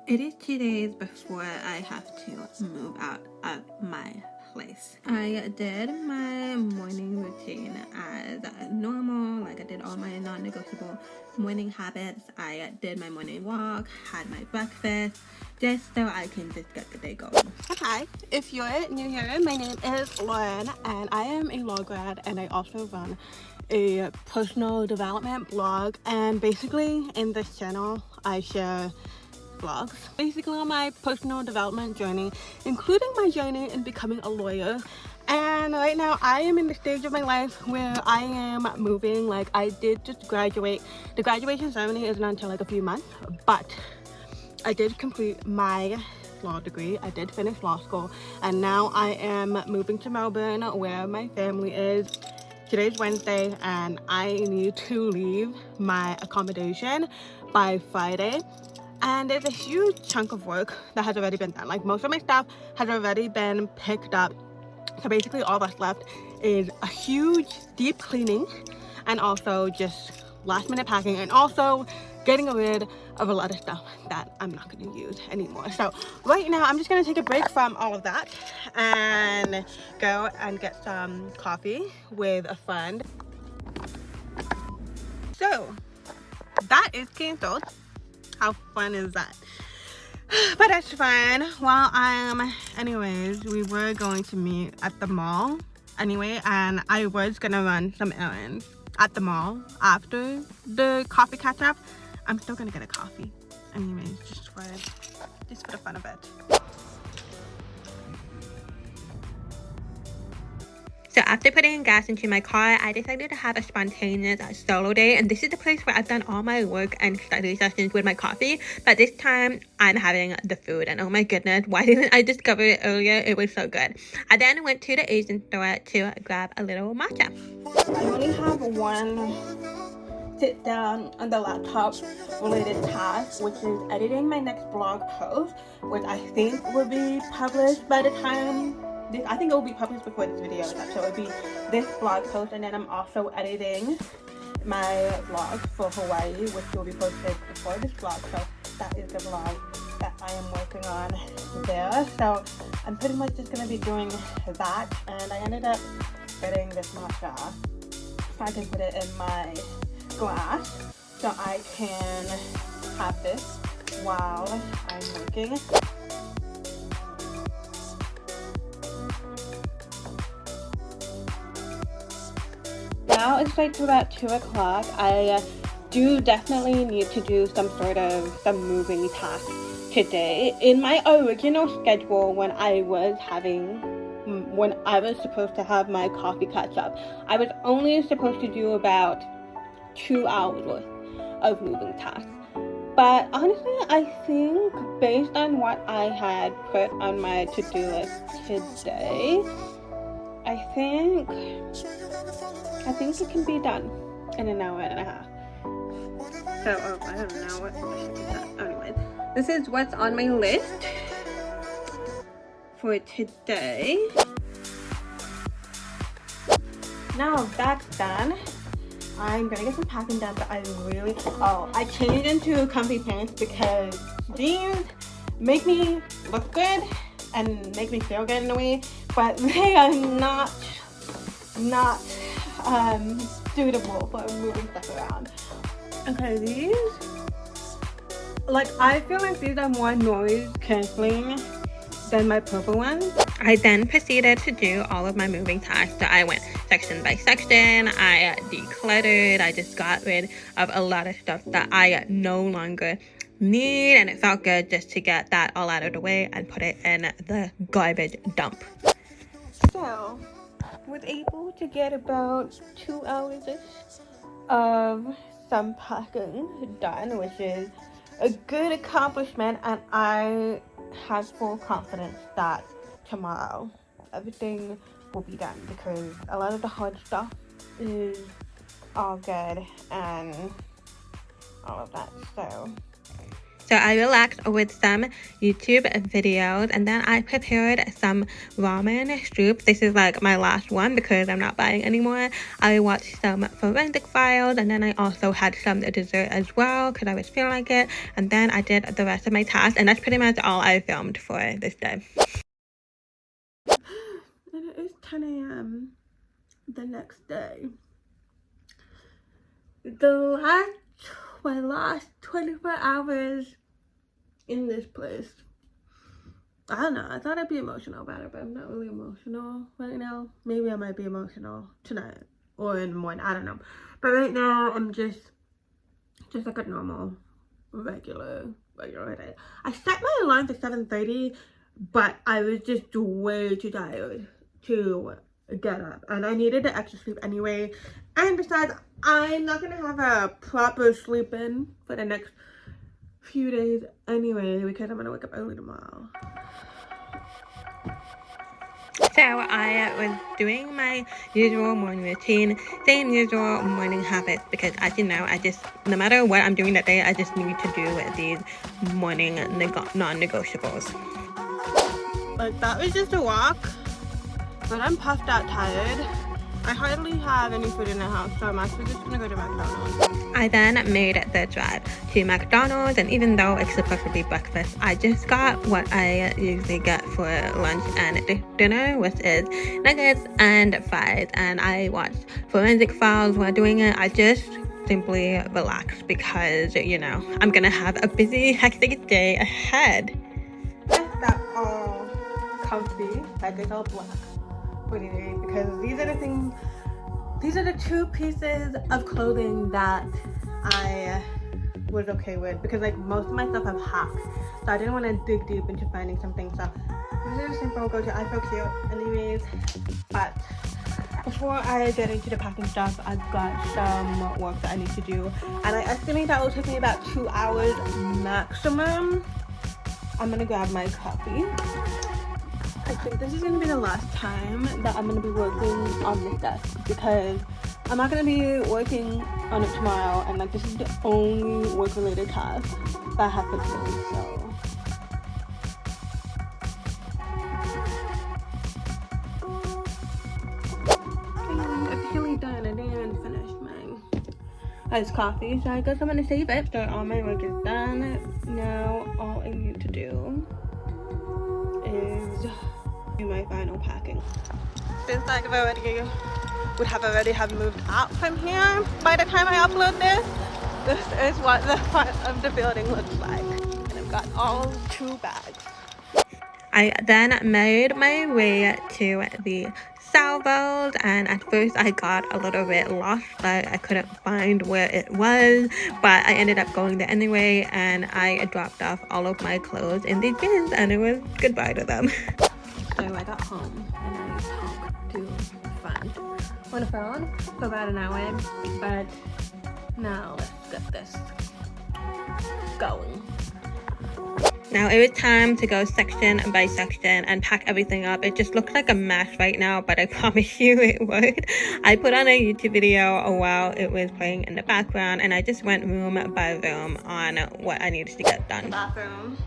It is 2 days before I have to move out of my place. I did my morning routine as normal, like I did all my non-negotiable morning habits. I did my morning walk, had my breakfast, just so I can just get the day going. Hi, if you're new here, my name is Lauren and I am a law grad and I also run a personal development blog, and basically in this channel I share vlogs basically on my personal development journey, including my journey in becoming a lawyer. And right now I am in the stage of my life where I am moving. Like, I did just graduate. The graduation ceremony isn't until like a few months, but I did complete my law degree. I did finish law school, and now I am moving to Melbourne where my family is. Today's Wednesday and I need to leave my accommodation by Friday. And there's a huge chunk of work that has already been done. Like, most of my stuff has already been picked up. So basically all that's left is a huge deep cleaning and also just last minute packing, and also getting rid of a lot of stuff that I'm not going to use anymore. So right now I'm just going to take a break from all of that and go and get some coffee with a friend. So that is canceled. How fun is that? But that's fine. Well, anyways, we were going to meet at the mall anyway, and I was gonna run some errands at the mall after the coffee catch up. I'm still gonna get a coffee anyways, just for the fun of it. So after putting gas into my car, I decided to have a spontaneous solo day, and this is the place where I've done all my work and study sessions with my coffee, but this time I'm having the food, and oh my goodness, why didn't I discover it earlier? It was so good. I then went to the Asian store to grab a little matcha. I only have one sit down on the laptop related task, which is editing my next blog post, which I think will be published by the time I think it will be published before this video is up, so it will be this blog post, and then I'm also editing my vlog for Hawaii, which will be posted before this vlog. So that is the vlog that I am working on there. So I'm pretty much just going to be doing that, and I ended up getting this matcha so I can put it in my glass so I can have this while I'm working. Now it's like about 2 o'clock. I do definitely need to do some moving task today. In my original schedule, when I was supposed to have my coffee catch up, I was only supposed to do about 2 hours worth of moving tasks. But honestly, I think based on what I had put on my to-do list today, I think it can be done in an hour and a half. So, I don't know what is that. Anyway, this is what's on my list for today. Now that's done, I'm gonna get some packing done, but I changed into comfy pants because jeans make me look good and make me feel good in a way, but they are not suitable for moving stuff around. Okay, these, like, I feel like these are more noise canceling than my purple ones. I then proceeded to do all of my moving tasks. So I went section by section, I decluttered, I just got rid of a lot of stuff that I no longer need, and it felt good just to get that all out of the way and put it in the garbage dump. So, was able to get about 2 hours of some packing done, which is a good accomplishment, and I have full confidence that tomorrow everything will be done, because a lot of the hard stuff is all good and all of that. So So I relaxed with some YouTube videos, and then I prepared some ramen soup. This is like my last one because I'm not buying anymore. I watched some forensic files, and then I also had some dessert as well because I was feeling like it. And then I did the rest of my tasks, and that's pretty much all I filmed for this day. And it is 10 a.m. the next day. My last 24 hours in this place. I don't know, I thought I'd be emotional about it, but I'm not really emotional right now. Maybe I might be emotional tonight or in the morning, I don't know. But right now, I'm just like a normal, regular day. I set my alarm for 7:30, but I was just way too tired to get up. And I needed the extra sleep anyway. And besides, I'm not gonna have a proper sleep in for the next few days anyway because I'm gonna wake up early tomorrow. So I was doing my usual morning routine, same usual morning habits, because as you know, no matter what I'm doing that day, I just need to do these morning non-negotiables. Like, that was just a walk, but I'm puffed out tired. I hardly have any food in the house, so I'm actually just gonna go to McDonald's. I then made the drive to McDonald's, and even though it's supposed to be breakfast, I just got what I usually get for lunch and dinner, which is nuggets and fries. And I watched forensic files while doing it. I just simply relaxed because, you know, I'm gonna have a busy, hectic day ahead. That's all comfy, like it's all black for today, because these are the two pieces of clothing that I was okay with, because like most of my stuff I've hacked, so I didn't want to dig deep into finding something. So these are simple, go to I feel cute anyways. But before I get into the packing stuff, I've got some work that I need to do, and I estimate that will take me about 2 hours maximum. I'm gonna grab my coffee. I think this is going to be the last time that I'm going to be working on this desk, because I'm not going to be working on it tomorrow, and like this is the only work related task that I have for today. So I'm officially done. I didn't even finish my iced coffee, so I guess I'm going to save it. So all my work is done. Now all I need to do is do my final packing. Since like I would have already moved out from here by the time I upload this, this is what the front of the building looks like. And I've got all 2 bags. I then made my way to the salvos, and at first I got a little bit lost, like I couldn't find where it was, but I ended up going there anyway, and I dropped off all of my clothes in the bins, and it was goodbye to them. So I got home and I talked to a friend on the phone for about an hour, but now let's get this going. Now it was time to go section by section and pack everything up. It just looks like a mess right now, but I promise you it would. I put on a YouTube video while it was playing in the background, and I just went room by room on what I needed to get done. The bathroom,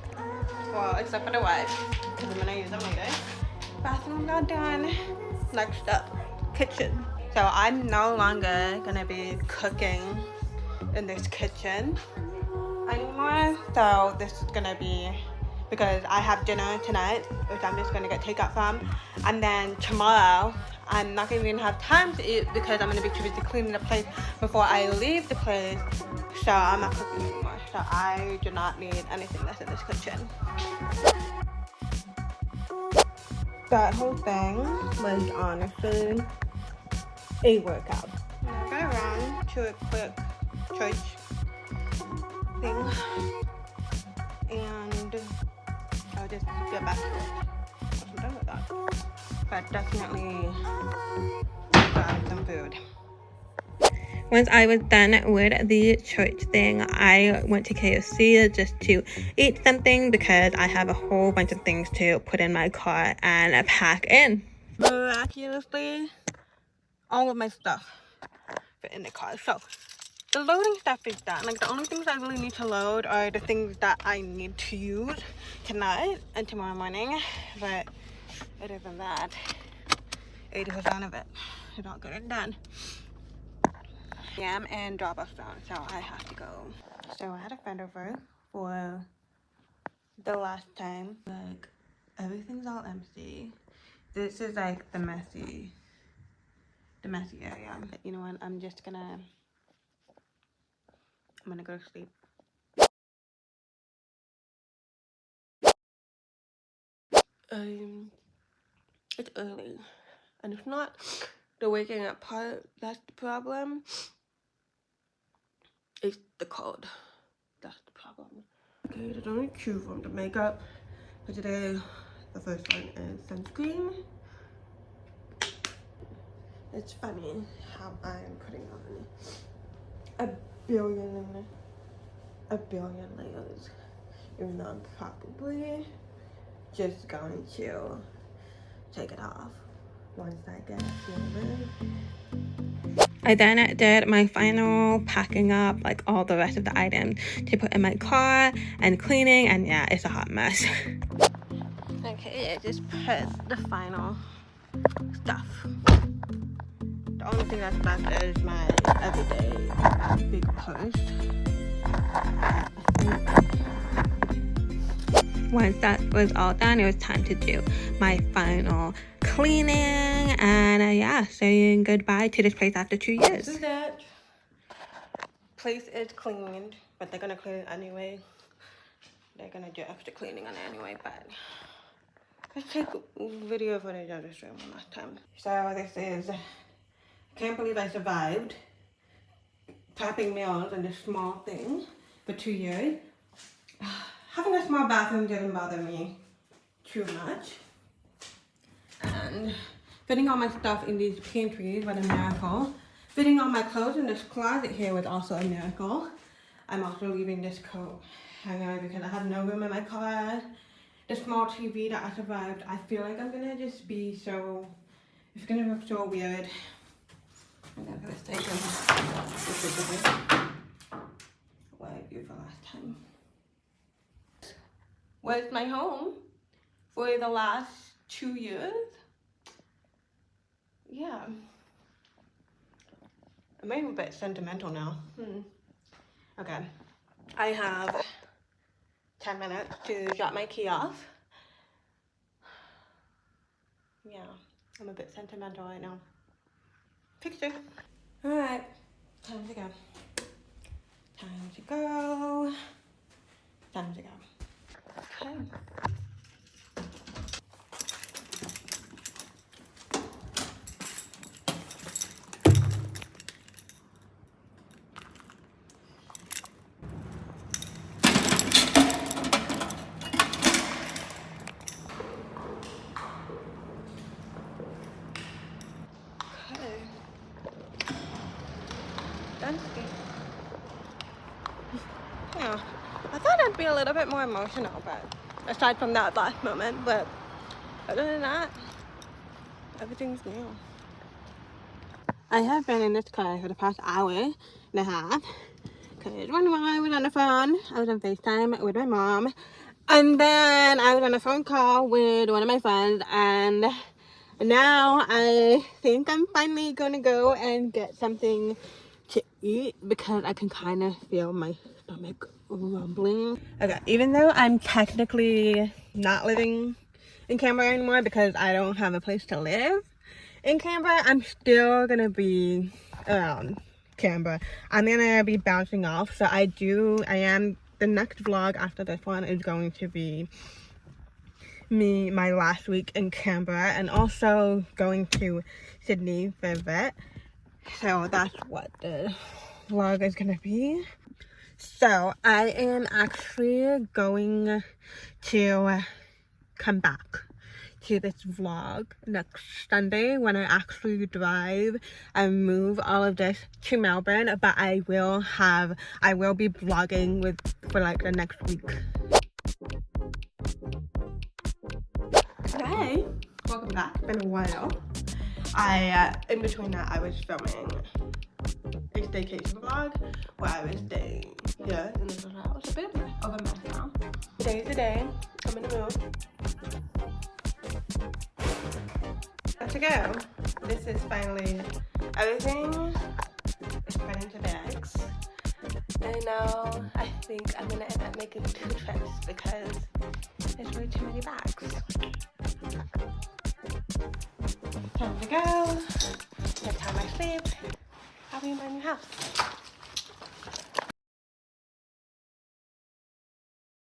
well, except for the wipes, because I'm gonna use them later. Bathroom not done. Next up, kitchen. So I'm no longer gonna be cooking in this kitchen anymore, so this is gonna be, because I have dinner tonight, which I'm just gonna get takeout from, and then tomorrow I'm not gonna even have time to eat because I'm gonna be too busy cleaning the place before I leave the place, so I'm not cooking anymore. So I do not need anything that's in this kitchen. That whole thing was honestly a workout. I'm gonna run to a quick church thing, and I'll just get back to it once I'm done with that. But definitely grab some food. Once I was done with the church thing, I went to KFC just to eat something because I have a whole bunch of things to put in my car and pack in. Miraculously, all of my stuff fit in the car. So the loading stuff is done. Like the only things I really need to load are the things that I need to use tonight and tomorrow morning. But other than that, 80% of it is all good and done. I am in drop-off zone, so I have to go. So I had a friend over for the last time. Like everything's all empty. This is like the messy area. But you know what? I'm gonna go to sleep. It's early, and it's not the waking up part that's the problem. It's the cold. That's the problem. Okay, there's only 2 from the makeup. For today, the first one is sunscreen. It's funny how I'm putting on a billion layers, even though I'm probably just going to take it off once I get feeling. I then did my final packing up, like all the rest of the items to put in my car and cleaning, and yeah, it's a hot mess. Okay, I just put the final stuff. The only thing that's left is my everyday big purse. Once that was all done, it was time to do my final cleaning, and yeah, saying goodbye to this place after 2 years. This is it. Place is cleaned, but they're gonna clean it anyway. They're gonna do extra cleaning on it anyway, but let's take video footage of this room one last time. So this is, I can't believe I survived prepping meals in this small thing for 2 years. Having a small bathroom didn't bother me too much. And fitting all my stuff in these pantries was a miracle. Fitting all my clothes in this closet here was also a miracle. I'm also leaving this coat hanging because I had no room in my car. The small TV that I survived, I feel like I'm gonna just be so, it's gonna look so weird. I'm gonna put this thing what I viewed for last time. Was my home for the last 2 years. Yeah. I'm maybe a bit sentimental now. Okay. I have 10 minutes to drop my key off. Yeah, I'm a bit sentimental right now. Picture. Alright, time to go. Time to go. Time to go. Okay. Yeah, I thought I'd be a little bit more emotional, but aside from that last moment, but other than that, everything's new. I have been in this car for the past hour and a half, because when I was on the phone, I was on FaceTime with my mom, and then I was on a phone call with one of my friends, and now I think I'm finally gonna go and get something to eat because I can kind of feel my stomach rumbling. Okay, even though I'm technically not living in Canberra anymore because I don't have a place to live in Canberra, I'm still gonna be around Canberra. I'm gonna be bouncing off, so the next vlog after this one is going to be my last week in Canberra, and also going to Sydney for a bit. So that's what the vlog is gonna be. So I am actually going to come back to this vlog next Sunday when I actually drive and move all of this to Melbourne, but I will be vlogging for like the next week. Hey, welcome back. It's been a while. In between that I was filming a staycation vlog where I was staying here in this little house. A bit of a mess now. Today's the day I'm gonna move. To go. This is finally everything is put into bags. And now I think I'm gonna end up making 2 trips because there's way too many bags. Time to go. Next time I sleep, I'll be in my new house.